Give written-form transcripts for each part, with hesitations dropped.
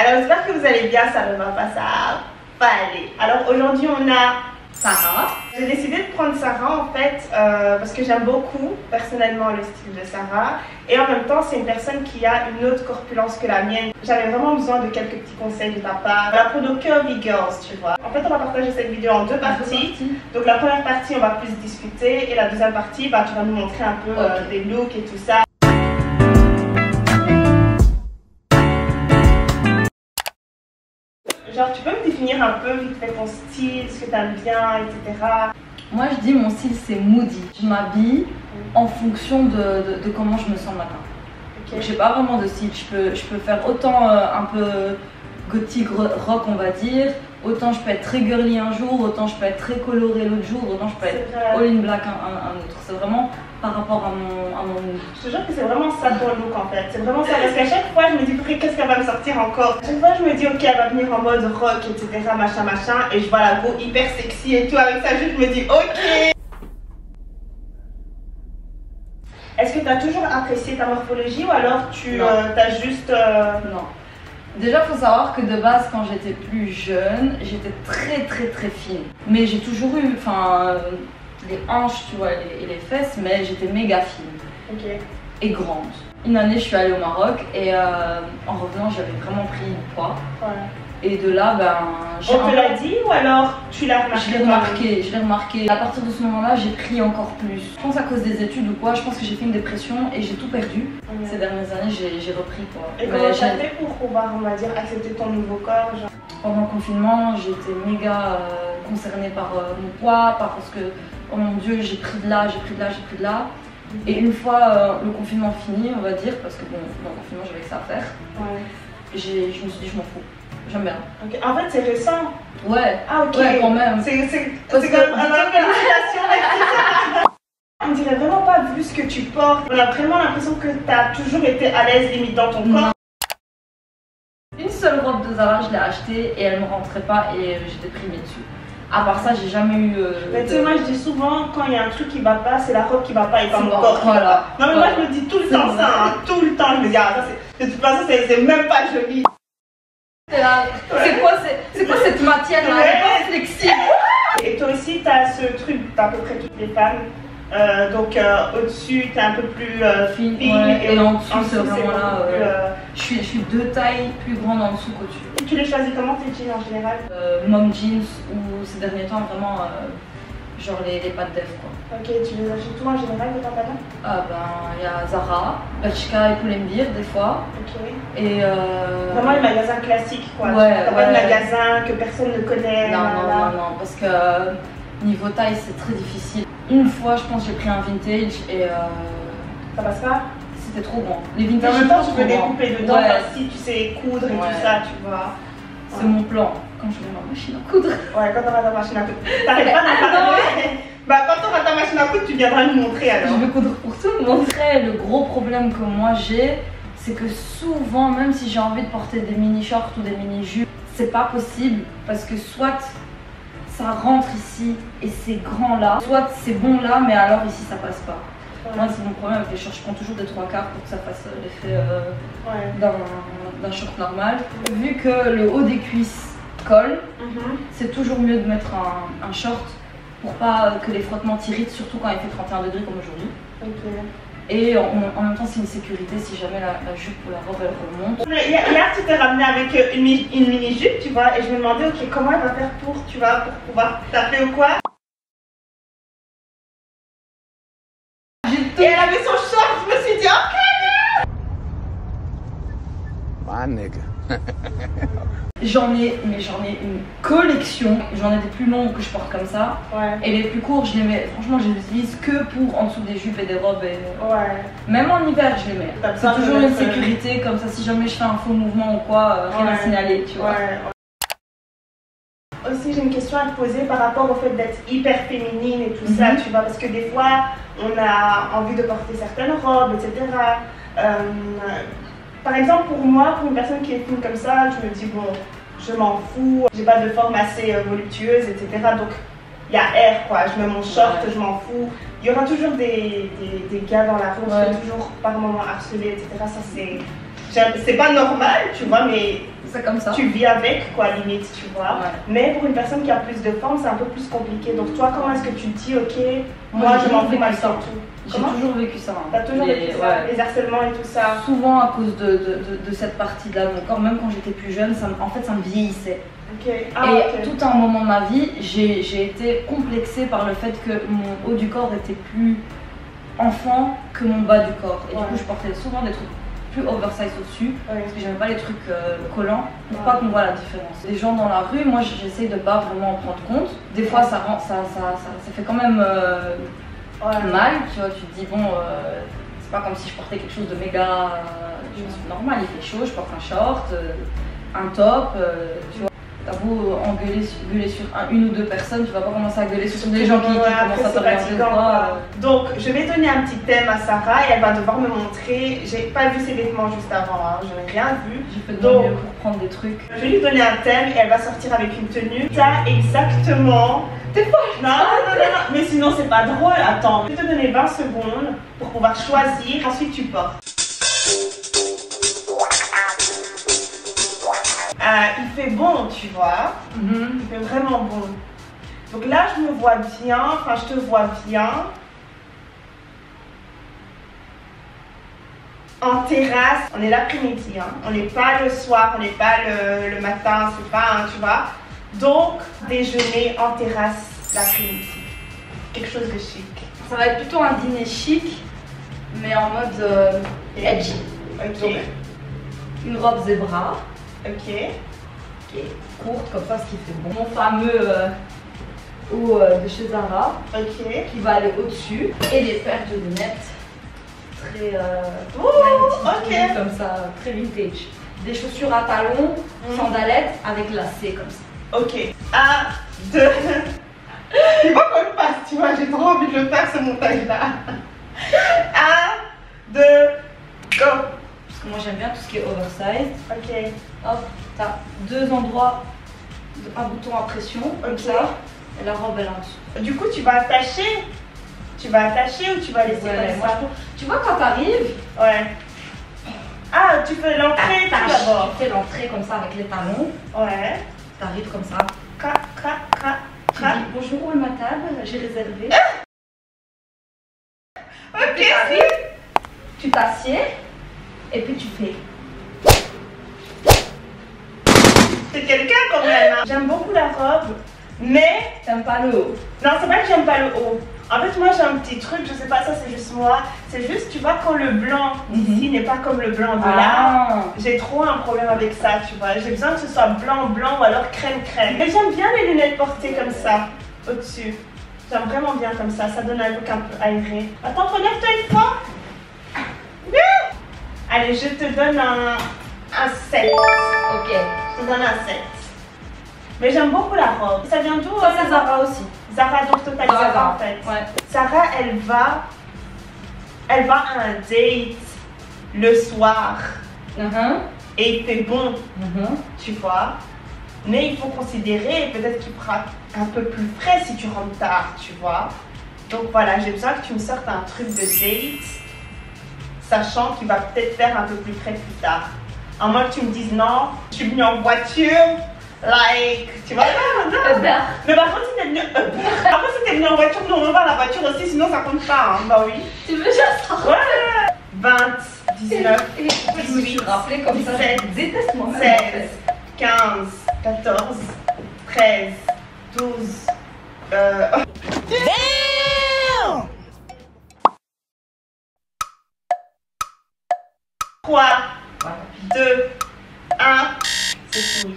Alors j'espère que vous allez bien, ça ne va pas, ça va aller. Alors aujourd'hui on a Sarah. J'ai décidé de prendre Sarah en fait parce que j'aime beaucoup personnellement le style de Sarah et en même temps c'est une personne qui a une autre corpulence que la mienne. J'avais vraiment besoin de quelques petits conseils de ta part. La peau de Curvy Girls, tu vois. En fait on va partager cette vidéo en deux parties. Donc la première partie on va plus discuter et la deuxième partie bah, tu vas nous montrer un peu des looks et tout ça. Genre, tu peux me définir un peu vite fait ton style, ce que tu aimes bien, etc. Moi, je dis mon style, c'est moody. Je m'habille en fonction de comment je me sens le matin. Okay. J'ai pas vraiment de style. Je peux faire autant un peu gothique rock, on va dire. Autant je peux être très girly un jour, autant je peux être très colorée l'autre jour, autant je peux être all in black un autre. C'est vraiment par rapport à mon mood. Je te jure que c'est vraiment ça ton look en fait. C'est vraiment ça parce qu'à chaque fois je me dis qu'est-ce qu'elle va me sortir encore. À chaque fois je me dis ok elle va venir en mode rock etc machin machin et je vois la go hyper sexy et tout avec sa jupe je me dis ok. Est-ce que tu as toujours apprécié ta morphologie ou alors tu as juste... Non. Déjà, il faut savoir que de base, quand j'étais plus jeune, j'étais très fine. Mais j'ai toujours eu, les hanches, tu vois, et les fesses, mais j'étais méga fine. Ok. Et grande. Une année, je suis allée au Maroc et en revenant, j'avais vraiment pris du poids. Ouais. Et de là, on te l'a dit ou alors tu l'as remarqué? Je l'ai remarqué. À partir de ce moment-là, j'ai pris encore plus. Je pense à cause des études ou quoi, je pense que j'ai fait une dépression et j'ai tout perdu. Ces dernières années, j'ai repris quoi. Et comment tu as fait pour pouvoir, on va dire, accepter ton nouveau corps genre? Pendant le confinement, j'étais méga concernée par mon poids, parce que, oh mon Dieu, j'ai pris de là, j'ai pris de là, j'ai pris de là. Et une fois le confinement fini, on va dire, parce que bon, dans le confinement, j'avais que ça à faire, je me suis dit, je m'en fous. J'aime bien. Okay. En fait, c'est récent. Ouais. Ah, ok. Ouais, quand même. C'est comme félicitations. On dirait vraiment pas vu ce que tu portes. On a vraiment l'impression que tu as toujours été à l'aise limite dans ton corps. Une seule robe de Zara, je l'ai achetée et elle me rentrait pas et j'ai déprimé dessus. À part ça, j'ai jamais eu. Mais tu sais, moi je dis souvent, quand il y a un truc qui va pas, c'est la robe qui va pas et pas mon corps. Voilà. Non, mais moi je me dis tout le temps ça, hein, tout le temps. Je me dis, ah, ça, de toute façon, c'est même pas joli. C'est quoi cette matière là? Elle est pas flexible. Et toi aussi, tu as ce truc, à peu près toutes les femmes. Donc au-dessus, tu es un peu plus fine. Ouais, et en dessous, c'est vraiment là. Je suis 2 tailles plus grande en dessous qu'au-dessus. Et tu les choisis comment tes jeans en général? Mom jeans ou ces derniers temps vraiment genre les pattes d'Eve quoi. Ok, tu les achètes tout en général de pantalons? Il y a Zara, Bershka et Pull&Bear des fois. Ok. Et vraiment les magasins classiques quoi. Ouais, pas de magasins que personne ne connaît. Non, parce que niveau taille c'est très difficile. Une fois je pense j'ai pris un vintage et ça passe pas? C'était trop grand. Les vintage en même temps tu peux découper dedans si tu sais coudre et tout ça tu vois. C'est mon plan. Quand j'aurai ma machine à coudre. Ouais, quand t'auras ta machine à coudre. T'arrêtes pas d'en parler. Bah quand t'auras ta machine à coudre, tu viendras nous montrer alors. Je vais coudre pour tout le monde. Le gros problème que moi j'ai, c'est que souvent, même si j'ai envie de porter des mini-shorts ou des mini-jupes, c'est pas possible parce que soit ça rentre ici et c'est grand là, soit c'est bon là, mais alors ici ça passe pas. Moi c'est mon problème avec les shorts, je prends toujours des 3/4 pour que ça fasse l'effet d'un short normal. Vu que le haut des cuisses colle, c'est toujours mieux de mettre un short pour pas que les frottements t'irritent, surtout quand il fait 31 degrés comme aujourd'hui. Et en même temps c'est une sécurité si jamais la jupe ou la robe elle remonte. Hier tu t'es ramené avec une mini jupe tu vois et je me demandais ok comment elle va faire pour pouvoir taper ou quoi. Et elle avait son short, je me suis dit ok. My nigga. J'en ai une collection. J'en ai des plus longs que je porte comme ça. Et les plus courts, je les mets. Franchement, je les utilise que pour en dessous des jupes et des robes. Même en hiver, je les mets. C'est toujours une sécurité, comme ça, si jamais je fais un faux mouvement ou quoi, rien à signaler, tu vois. Aussi, j'ai une question à te poser par rapport au fait d'être hyper féminine et tout ça, tu vois, parce que des fois, on a envie de porter certaines robes, etc. Par exemple, pour moi, pour une personne qui est fine comme ça, je me dis, bon, je m'en fous, j'ai pas de forme assez voluptueuse, etc. Donc, il y a air, quoi. Je mets mon short, je m'en fous. Il y aura toujours des gars dans la rue, je suis toujours par moments harcelée, etc. Ça, c'est pas normal, tu vois, mais c'est comme ça. Tu vis avec, quoi, limite, tu vois. Ouais. Mais pour une personne qui a plus de forme, c'est un peu plus compliqué. Donc toi, comment est-ce que tu te dis, ok, moi j'ai je m'en toujours fous vécu malgré ça. tout? J'ai Comment? toujours vécu ça. Hein. T'as toujours vécu ça, ouais. les harcèlements et tout ça. Souvent à cause de cette partie-là de mon corps, même quand j'étais plus jeune, en fait ça me vieillissait. Ok. Ah, Et ok. tout un moment de ma vie, j'ai été complexée par le fait que mon haut du corps était plus enfant que mon bas du corps. Et Ouais. du coup, je portais souvent des trucs plus oversize au-dessus Ouais. parce que j'aimais pas les trucs collants pour Ouais. pas qu'on voit la différence. Les gens dans la rue, moi j'essaye de pas vraiment en prendre compte. Des fois, ça fait quand même Ouais. mal, tu vois. Tu te dis, bon, c'est pas comme si je portais quelque chose de méga normal. Il fait chaud, je porte un short, un top, tu vois. T'as beau gueuler sur une ou deux personnes, tu vas pas commencer à gueuler sur des gens qui Ouais, commencent après, à te c'est regarder fatigant, droit. quoi. Donc, je vais donner un petit thème à Sarah et elle va devoir me montrer. J'ai pas vu ses vêtements juste avant, hein. Je n'ai rien vu. J'ai fait de Donc- mon mieux pour prendre des trucs. Je vais lui donner un thème et elle va sortir avec une tenue. T'as exactement. T'es pas. Non, non, non, non. Mais sinon, c'est pas drôle. Attends, je vais te donner 20 secondes pour pouvoir choisir. Ensuite, tu portes. Il fait bon, tu vois. Il fait vraiment bon. Donc là, je me vois bien. Enfin, je te vois bien. En terrasse, on est l'après-midi, hein. On n'est pas le soir, on n'est pas le matin, c'est pas, hein, tu vois. Donc, déjeuner en terrasse l'après-midi. Quelque chose de chic. Ça va être plutôt un dîner chic, mais en mode edgy. Ok, Donc, une robe zébra, ok, qui est courte comme ça, ce qui fait bon. Mon fameux haut de chez Zara, ok. qui va aller au-dessus, et des paires de lunettes très Ouh, 90, ok. comme ça, très vintage. Des chaussures à talons, sandalettes avec lacets comme ça. Ok. 1, 2. Il faut qu'on le fasse, tu vois, j'ai trop envie de le faire ce montage-là. 1, 2, go. Parce que moi j'aime bien tout ce qui est oversize. Ok, Hop, t'as deux endroits, un bouton à pression, comme Ok. ça, et la robe elle est en dessous. du coup, tu vas attacher. Tu vas attacher ou tu vas laisser Ouais, comme moi, ça? tu vois quand t'arrives, Ouais. Ah, tu fais l'entrée tout d'abord. tu fais l'entrée comme ça avec les talons, Ouais. t'arrives comme ça, Crac, crac, crac, tu crac. dis bonjour, où est ma table, j'ai réservé. Ok. Tu t'arrives, tu t'assieds, et puis tu fais. C'est quelqu'un quand même. Hein. J'aime beaucoup la robe, mais T'aimes pas le haut. non, c'est pas que j'aime pas le haut. En fait, moi j'ai un petit truc, je sais pas, ça c'est juste moi. C'est juste, tu vois, quand le blanc d'ici n'est pas comme le blanc de là, j'ai trop un problème avec ça, tu vois. J'ai besoin que ce soit blanc, blanc ou alors crème, crème. Mais j'aime bien les lunettes portées comme ça, au-dessus. J'aime vraiment bien comme ça donne un look un peu aéré. Attends, relève-toi une fois. Allez, je te donne un 7. Ok. Je te donne un 7. Mais j'aime beaucoup la robe. Ça vient d'où? Ça c'est Zara aussi. Zara, donc total Zara en fait. Ouais. Sarah, elle va à un date le soir et il fait bon, tu vois. Mais il faut considérer, peut-être qu'il fera un peu plus frais si tu rentres tard, tu vois. Donc voilà, j'ai besoin que tu me sortes un truc de date, sachant qu'il va peut-être faire un peu plus frais plus tard. À moins que tu me dises non, je suis venue en voiture, like, tu vois. Non. Mais par contre, si t'es venu, en voiture, nous on va voir la voiture aussi, sinon ça compte pas. Hein. Bah oui. Tu veux juste ça? Ouais. 20, 19, Je me suis rappelé comme ça. 17, Je déteste moi-même. 16, 15, 14, 13, 12. 3, 2, 1. C'est fini.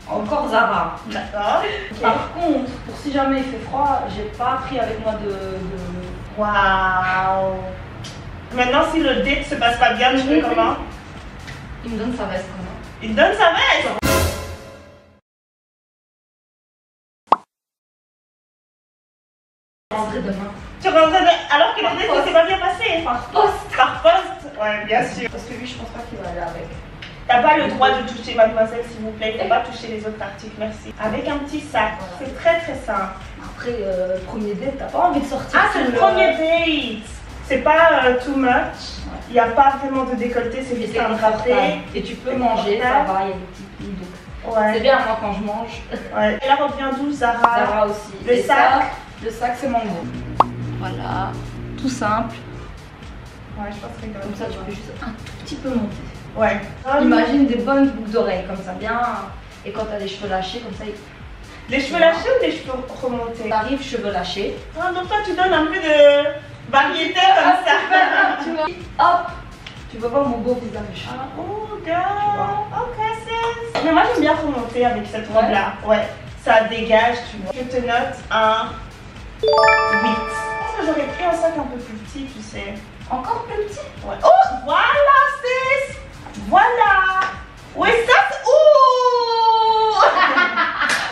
Encore Zara. D'accord. Par contre, pour si jamais il fait froid, j'ai pas pris avec moi de... Waouh. Maintenant, si le date se passe pas bien, tu fais comment? Il me donne sa veste quand même. Il donne sa veste. Je rentrerai demain. Tu rentres alors que le date ne s'est pas bien passé. Par poste. Par poste. Ouais, bien sûr. Parce que lui, je pense pas qu'il va aller avec. T'as pas le droit de toucher mademoiselle, s'il vous plaît. Il faut pas toucher les autres articles, merci. Avec un petit sac. Voilà. C'est très très simple. Après, premier date, t'as pas envie de sortir. Ah, c'est le premier date. C'est pas too much. Il n'y a pas vraiment de décolleté, c'est juste un drapé. Et tu peux manger, ça va, il y a des petits plis. Donc ouais. c'est bien, moi quand je mange. Ouais. Et là revient d'où Zara? Zara aussi. Le et sac ça, le sac c'est Mango. Voilà, tout simple. Ouais, je pense que Comme ça, tu peux juste un tout petit peu monter. Ouais. Imagine des bonnes boucles d'oreilles comme ça, bien. Et quand tu as les cheveux lâchés, comme ça. Les cheveux lâchés ou les cheveux remontés? T'arrives cheveux lâchés. Ah, donc toi, tu donnes un peu de variété comme ça. Tu vois, hop, tu vas voir mon beau visage. Ah, oh, girl. Ok, sis. Mais moi, j'aime bien remonter avec cette robe-là. Ouais. Ça dégage, tu vois. Je te note un 8. Je pense que j'aurais pris un sac un peu plus petit, tu sais. Encore plus petit? Ouais. Oh, voilà, sis. Voilà. Ouais, ça, c'est... Ouh.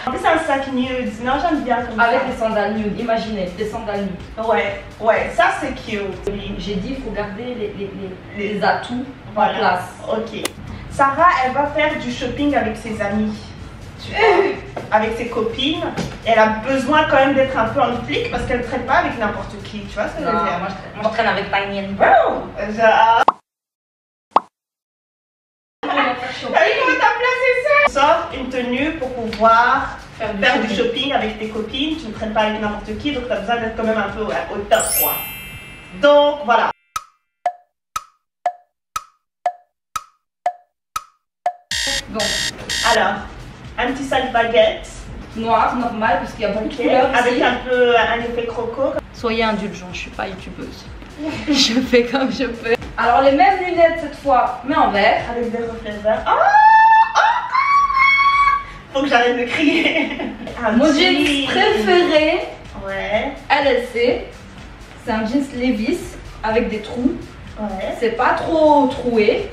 En plus, c'est un sac nude. Non, j'aime bien comme ça. Avec les sandales nude, imaginez, des sandales nude. Ouais, ouais, ça, c'est cute. J'ai dit, il faut garder les atouts voilà. en place. Ok. Sarah, elle va faire du shopping avec ses amis. Tu vois, avec ses copines. Elle a besoin quand même d'être un peu en flic parce qu'elle ne traite pas avec n'importe qui. Tu vois ce que je veux dire? Moi, je traîne avec Tiny and Brown. Genre... Comment t'as placé ça? Sors une tenue pour pouvoir faire du shopping avec tes copines. Tu ne traînes pas avec n'importe qui, donc tu as besoin d'être quand même un peu au top, quoi. Donc, voilà. Donc, alors, un petit sac baguette. Noir, normal, parce qu'il y a beaucoup de couleurs avec ici. un peu un effet croco. Soyez indulgents, je suis pas youtubeuse. Je fais comme je peux. Alors les mêmes lunettes cette fois, mais en vert. Avec des reflets verts. Oh, faut que j'arrête de crier. Mon jeans préféré, ouais. LLC, c'est un jeans Levi's avec des trous. Ouais. C'est pas trop troué.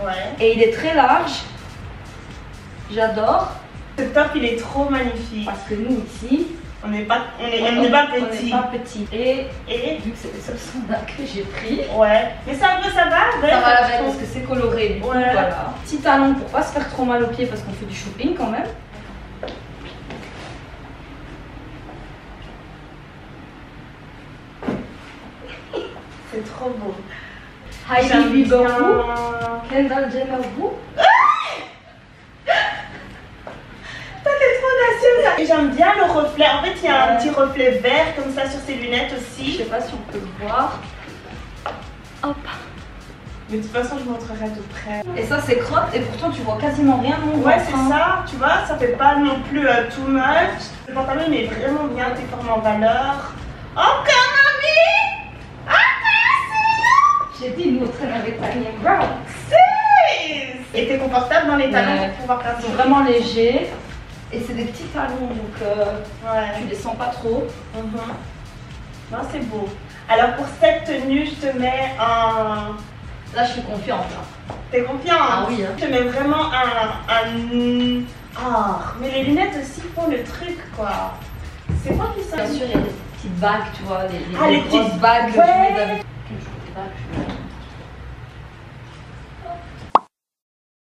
Ouais. Et il est très large. J'adore. Ce top, il est trop magnifique. Parce que nous ici, on n'est pas petits. On n'est pas petit. Et vu que c'est les seuls sandales que j'ai pris. Ouais. Mais ça va Ça va avec parce que c'est coloré. Du coup, ouais. Voilà. Petit talon pour pas se faire trop mal aux pieds parce qu'on fait du shopping quand même. C'est trop beau. Hailey Bieber vous, Kendall Jenner vous. Et j'aime bien le reflet. En fait, il y a un petit reflet vert comme ça sur ses lunettes aussi. Je sais pas si on peut le voir. Hop. Mais de toute façon, je montrerai de près. Et ça, c'est crotte et pourtant, tu vois quasiment rien. Ouais, c'est ça. Tu vois, ça fait pas non plus too much. Le pantalon, il met vraiment bien tes formes en valeur. Encore, mamie! J'ai dit, nous, on traîne avec Tiny and Brown. Et t'es confortable dans les talons pour pouvoir faire Ils sont vraiment légers. Et c'est des petits talons, donc ouais. tu les sens pas trop. Non, c'est beau. Alors pour cette tenue, je te mets un... Là, je suis confiante. Là. T'es confiante? Ah oui. Hein. Je te mets vraiment un... Ah, mais les lunettes aussi font le truc, quoi. C'est quoi qui ça? Bien sûr, il y a des petites bagues, tu vois, les grosses petites bagues que ouais. tu mets d'habitude. Quel jour des bagues?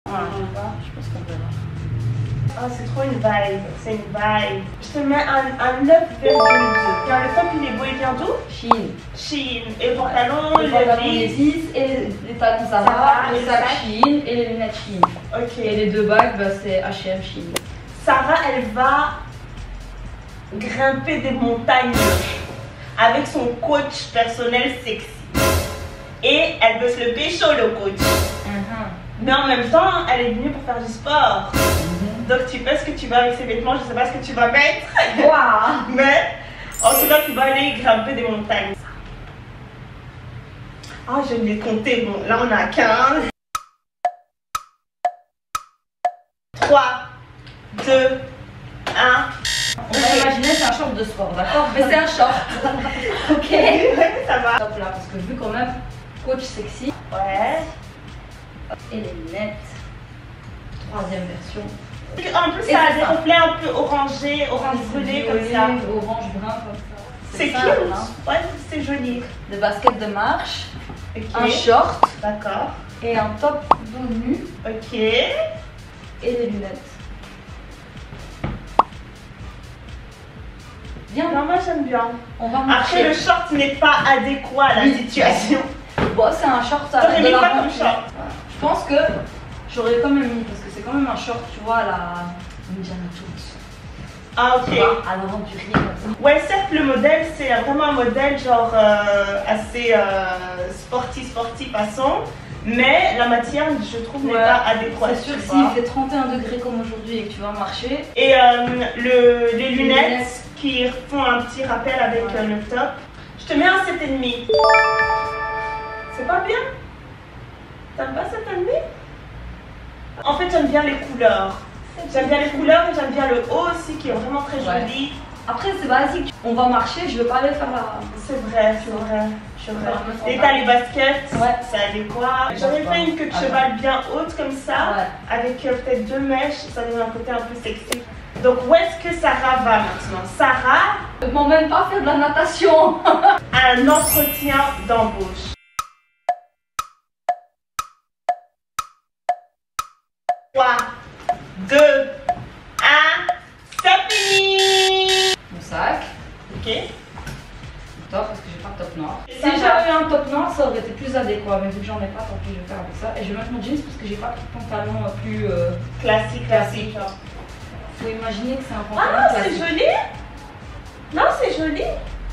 Voilà, je pense qu'on verra. Oh, c'est trop une vibe, c'est une vibe. Je te mets un 9,2. Car le top, il est beau, il vient d'où? Shein. Shein. Et le pantalon, le Levi's et les talons Zara, le sac Shein et les lunettes Shein. Ok. Et les deux bagues, bah, c'est H&M Shein. Sarah, elle va grimper des montagnes avec son coach personnel sexy. Et elle veut se le pécho, le coach. Mais en même temps, elle est venue pour faire du sport. Donc tu fais ce que tu veux avec ces vêtements, je sais pas ce que tu vas mettre. Wow. Mais en tout cas, tu vas aller grimper des montagnes. Ah, je vais les compter. Bon, là on a 15. 3, 2, 1. On va imaginer c'est un short de sport, d'accord? Mais c'est un short. Ok. Ça va. Top là, parce que vu quand même, coach sexy. Ouais. Et les lunettes. Troisième version. En plus, ça a des reflets un peu orangés, orange brûlé comme ça. Orange brun comme ça. C'est cute. Hein. Ouais, c'est joli. Des baskets de marche. Okay. Un short. D'accord. Et un top dos nu. Ok. Et les lunettes. Viens, Non, moi j'aime bien. on va Après, marcher. le short n'est pas adéquat à la situation. Bon, c'est un short à T'aurais de mis la quoi comme rentrée. short? Je pense que j'aurais quand même mis, parce que c'est quand même un short, tu vois, à la Indiana Jones. Ah, ok. Tu vois, à l'aventurier comme ça. Ouais, certes, le modèle, c'est vraiment un modèle genre assez sportif façon, mais la matière, je trouve, n'est Ouais, pas adéquate. C'est sûr tu que vois. s'il fait 31 degrés comme aujourd'hui et que tu vas marcher, Et les lunettes qui font un petit rappel avec le top. Je te mets un 7,5. C'est pas bien? T'aimes pas 7,5? En fait, j'aime bien les couleurs. J'aime bien les couleurs et j'aime bien le haut aussi qui est vraiment très joli. après c'est basique. On va marcher, je veux pas aller faire la. C'est vrai, c'est vrai. Je veux faire un Et t'as les baskets, Ouais. c'est adéquat. J'aurais fait une queue de cheval bien haute comme ça, Ouais. avec peut-être 2 mèches, ça donne un côté un peu sexy. Donc où est-ce que Sarah va maintenant? Sarah Ne m'emmène pas faire de la natation. a un entretien d'embauche. 3, 2, 1, c'est fini! Mon sac. Ok. Top parce que j'ai pas de top noir. Si Ça va. j'avais eu un top noir, ça aurait été plus adéquat. Mais vu que j'en ai pas, tant pis, je vais faire avec ça. Et je vais mettre mon jeans parce que j'ai pas de pantalon plus. Classique. Genre. Faut imaginer que c'est un pantalon Ah, c'est classique. joli! Non, c'est joli!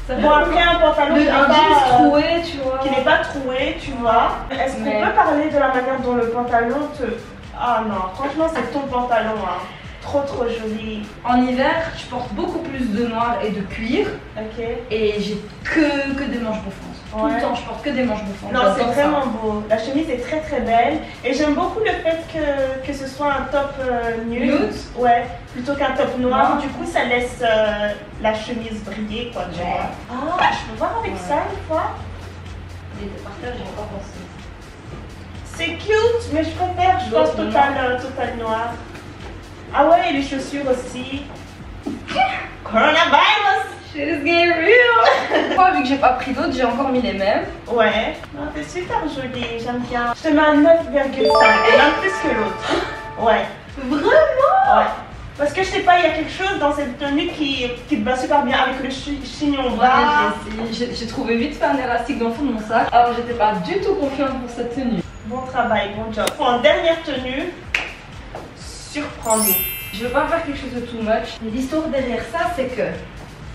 Ça Bon, après un pantalon qui n'est un pas, jeans troué, tu vois. qui n'est pas troué, tu vois. Est-ce qu'on Mais- peut parler de la manière dont le pantalon te... Ah non, franchement, c'est ton pantalon, hein. Trop joli. En hiver, je porte beaucoup plus de noir et de cuir. Ok. Et j'ai que des manches bouffantes. Tout Ouais. le temps, je porte que des manches bouffantes. Non, c'est J'adore ça. vraiment beau. La chemise est très belle. Et j'aime beaucoup le fait que ce soit un top nude. Nude. Ouais, plutôt qu'un top noir. Ouais. Du coup, ça laisse la chemise briller, quoi, tu Ouais. vois. Ah, je peux voir avec ça une fois. Les partages, j'ai pas pensé. C'est cute, mais je préfère, je pense, L'autre total noir. Ah ouais, et les chaussures aussi. Coronavirus! Shit is getting real! Moi, vu que j'ai pas pris d'autres, j'ai encore mis les mêmes. Ouais, non, t'es super jolie, j'aime bien. Je te mets un 9,5, et même plus que l'autre. Ouais. Vraiment? Ouais. Parce que je sais pas, il y a quelque chose dans cette tenue qui te va super bien avec le chignon bas. J'ai trouvé vite fait un élastique dans le fond de mon sac. Alors, j'étais pas du tout confiante pour cette tenue. Bon travail, bon job. En dernière tenue, surprends-nous. Je veux pas faire quelque chose de too much. Mais l'histoire derrière ça, c'est que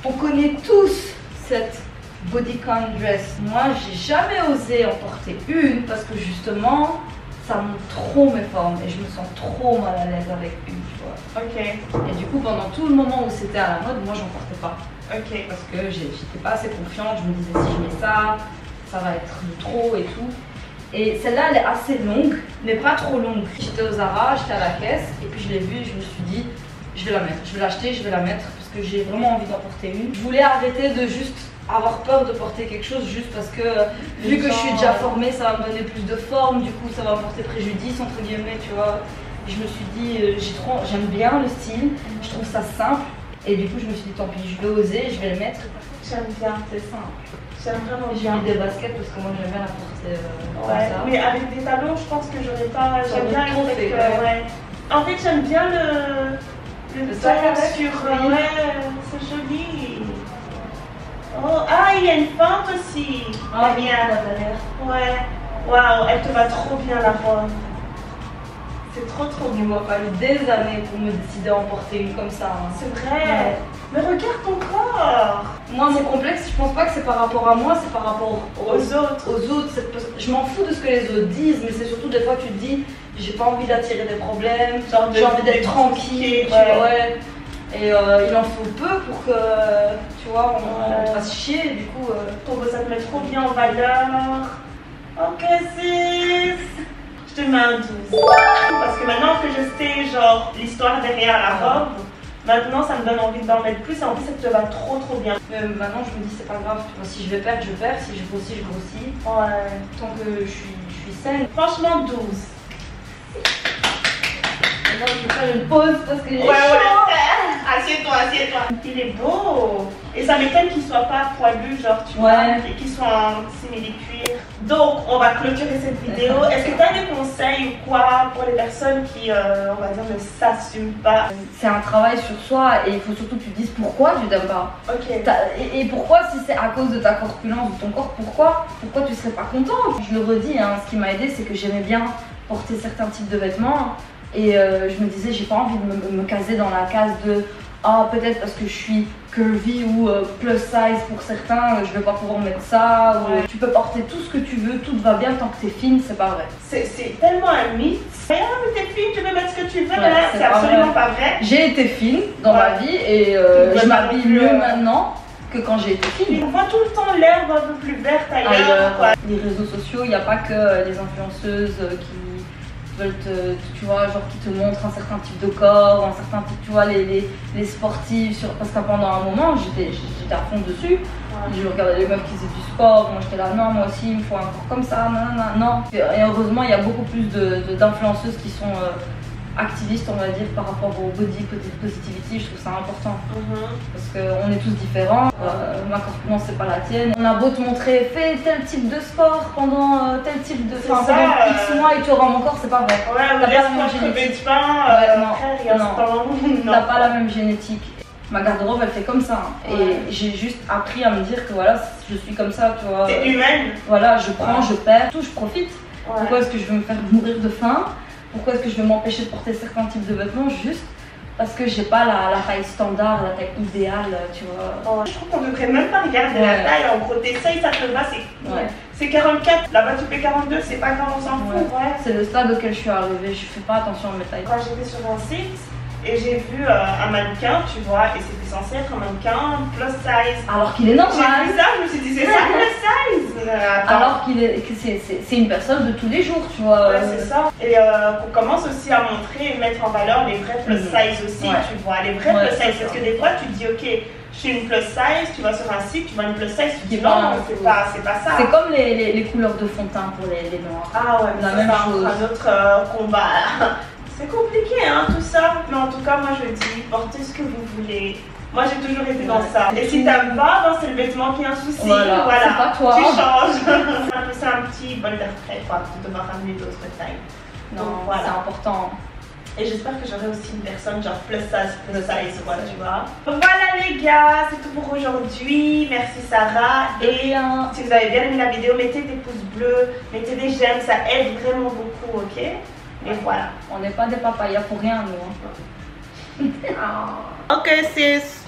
on connaît tous cette bodycon dress. Moi, j'ai jamais osé en porter une parce que justement, ça montre trop mes formes et je me sens trop mal à l'aise avec une, tu vois. Ok, Et du coup, pendant tout le moment où c'était à la mode, moi, j'en portais pas. ok. Parce que j'étais pas assez confiante. Je me disais, si je mets ça, ça va être de trop et tout. Et celle-là, elle est assez longue, mais pas trop longue. J'étais au Zara, j'étais à la caisse, et puis je l'ai vue, je me suis dit, je vais la mettre, je vais l'acheter, je vais la mettre, parce que j'ai vraiment envie d'en porter une. Je voulais arrêter de juste avoir peur de porter quelque chose, juste parce que, vu que je suis déjà formée, ça va me donner plus de forme, du coup ça va me porter préjudice, entre guillemets, tu vois. Et je me suis dit, j'aime bien le style, je trouve ça simple, et du coup je me suis dit, tant pis, je vais oser, je vais le mettre. J'aime bien, C'est simple. j'aime vraiment J'ai bien. mis des baskets parce que moi j'aime bien la porter comme Ouais, ça. mais avec des talons, je pense que j'aurais pas. J'aime bien trop le fait fait, que. ouais. Ouais. En fait, j'aime bien le sac ton avec, sur. oui. Ouais, c'est joli. Oh, ah, il y a une fente aussi. Ah, Derrière. derrière. Ouais. Waouh, elle te va trop bien la robe. C'est trop Il bien. m'a fallu des années pour me décider à en porter une comme ça. hein. C'est vrai. Ouais. Mais regarde ton corps. Moi, mon complexe, je pense pas que c'est par rapport à moi, c'est par rapport Aux autres. aux autres. Je m'en fous de ce que les autres disent, mais c'est surtout des fois tu te dis, j'ai pas envie d'attirer des problèmes, Genre j'ai envie d'être tranquille, tu vois, ouais. Et il en faut peu pour que, tu vois, on te fasse chier, et du coup... Je trouve que ça te met trop bien en valeur. Ok, sis. Je te mets un 12. Parce que maintenant que je sais, genre, l'histoire derrière la robe, maintenant ça me donne envie d'en mettre plus. Et en plus, ça te va trop bien. Mais maintenant, je me dis, c'est pas grave, tu vois, si je vais perdre, je perds, si je grossis, je grossis. Ouais. Tant que je suis saine. Franchement, 12. Maintenant, je vais faire une pause parce que j'ai Ouais, chaud. à assieds-toi, assieds-toi. Il est beau. Et ça m'étonne qu'il soit pas poilu, genre, tu vois, et qu'il soit en simili-cuir. Donc, on va clôturer cette vidéo. Est-ce que tu as des conseils ou quoi pour les personnes qui, on va dire, ne s'assument pas? C'est un travail sur soi et il faut surtout que tu te dises pourquoi tu t'aimes pas. Ok. Et pourquoi, si c'est à cause de ta corpulence, de ton corps, pourquoi tu serais pas content? Je le redis, hein, ce qui m'a aidé, c'est que j'aimais bien porter certains types de vêtements et je me disais, j'ai pas envie de me caser dans la case de ah, peut-être parce que je suis curvy ou plus size pour certains, je vais pas pouvoir mettre ça. Ouais. Ou tu peux porter tout ce que tu veux, tout va bien tant que t'es fine, c'est pas vrai. C'est tellement un mythe. Ah, mais t'es fine, tu peux mettre ce que tu veux, Ouais, mais là, c'est absolument pas vrai. J'ai été fine dans ma vie et je m'habille mieux maintenant que quand j'ai été fine. On voit tout le temps l'herbe un peu plus verte ailleurs. Les réseaux sociaux, il n'y a pas que les influenceuses qui veulent tu vois, genre qui te montrent un certain type de corps, un certain type, tu vois, les sportifs, parce que pendant un moment, j'étais à fond dessus. Ouais. Je regardais les meufs qui faisaient du sport, moi j'étais là, non, moi aussi, il me faut un corps comme ça, non. Et heureusement, il y a beaucoup plus d'influenceuses qui sont activiste, on va dire, par rapport au body positivity. Je trouve ça important parce qu'on est tous différents. Ma corpulence c'est pas la tienne. On a beau te montrer fais tel type de sport pendant tel type de pendant X mois et tu auras mon corps, c'est pas vrai. Ouais, t'as pas la même génétique. T'as pas la même génétique. Ma garde-robe elle fait comme ça et j'ai juste appris à me dire que voilà, je suis comme ça, tu vois. T'es humaine. Voilà, je prends, je perds, tout, je profite. Pourquoi est-ce que je veux me faire mourir de faim? Pourquoi est-ce que je vais m'empêcher de porter certains types de vêtements juste parce que j'ai pas la taille standard, la taille idéale, tu vois. Je trouve qu'on devrait même pas regarder la taille. En gros, t'essayes, ça te va, c'est 44. Là-bas, tu fais 42, c'est pas grave, on s'en fout. C'est le stade auquel je suis arrivée. Je fais pas attention à mes tailles. Quand j'étais sur un site et j'ai vu un mannequin, tu vois, et c'était censé être un mannequin plus size. Alors qu'il est normal. J'ai vu ça, je me suis dit, c'est ça plus size. Alors que c'est une personne de tous les jours, tu vois. Ouais, c'est ça. Et qu'on commence aussi à montrer et mettre en valeur les vrais plus size aussi, tu vois. Les vrais plus size. Parce que des fois, tu te dis, ok, je suis une plus size, tu vas sur un site, tu vois une plus size, tu te dis, non, c'est pas ça. C'est comme les couleurs de fond de teint pour les noirs. Ah ouais, la même chose. Un autre combat. C'est compliqué, hein, tout ça. Mais en tout cas, moi, je dis, portez ce que vous voulez. Moi, j'ai toujours été dans ça. Et si t'aimes pas, c'est le vêtement qui a un souci. Voilà. C'est pas toi. Tu changes. C'est un petit bol d'air frais, quoi. Tu devras ramener d'autres tailles. Non, voilà. C'est important. Et j'espère que j'aurai aussi une personne genre plus size, quoi, tu vois. Voilà les gars, c'est tout pour aujourd'hui. Merci Sarah. Et si vous avez bien aimé la vidéo, mettez des pouces bleus, mettez des j'aime, ça aide vraiment beaucoup, ok? Et voilà. On n'est pas des papayas pour rien, nous. Ok, sis.